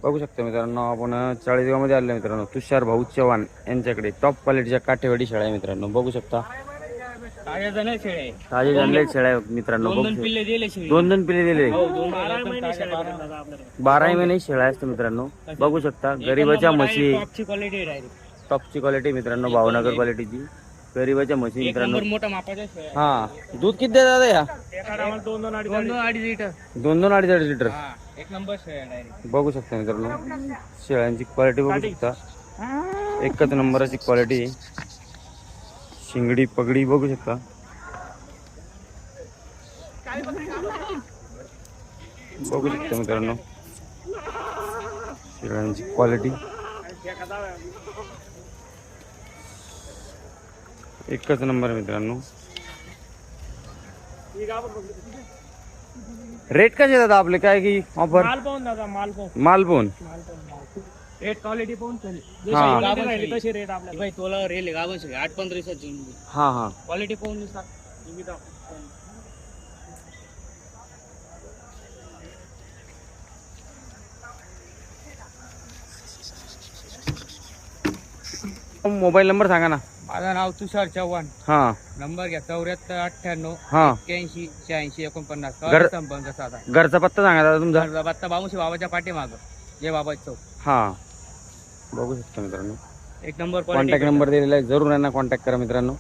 बघू शकता मित्रांनो, आपण चाळीसगावमध्ये आलेलो मित्रांनो. तुषार भाऊ चव्हाण यांच्याकडे टॉप क्वालिटीच्या काठेवाडी शेळ्या आहे मित्रांनो. बघू शकता ताजे जनले शेळ्या आहेत मित्रांनो. दोन पिल्ले दिले शेळी. दोन पिल्ले दिले. 12 महिने शेळ्या असते मित्रांनो. बघू शकता गरीबाच्या म्हशी, टॉपची क्वालिटी आहे डायरेक्ट. टॉपची क्वालिटी मित्रांनो, भावनगर क्वालिटीची गरीबाच्या म्हशी मित्रांनो. मोठा मापाच्या शेळ्या. हा, दूध किती देतात या? दोन अडीच लिटर. 2-2.5 लिटर. एक नंबर शेळ्या डायरेक्ट. बघू शकता मित्रांनो, शेळ्यांची क्वालिटी बघू शकता. एकच नंबरची क्वालिटी. शिंगडी पगडी बघू शकता. बघू शकता मित्रांनो, शेळ्यांची क्वालिटी एकच नंबर मित्रांनो. रेट कसे दादा आपले, काय की ऑफर? माल पाहून दादा, माल मालपून रेट क्वालिटी पाहून हा. तशी रेट आपल्या भाई तोला रेल गावन 8-15 हा हा. क्वालिटी पाहून मोबाईल नंबर सांगा ना. माझं नाव तुषार चव्हाण. हा नंबर घ्या 7498 हा. 81 86 49. घर- संपर्क साधा. घरचा पत्ता सांगा दादा तुमचा. बत्ता बाबूशी बाबाच्या पाठीमाग जय बाबा चौक. हा, बघू शकता मित्रांनो. एक नंबर कॉन्टॅक्ट नंबर दिलेला आहे, जरूर यांना कॉन्टॅक्ट करा मित्रांनो.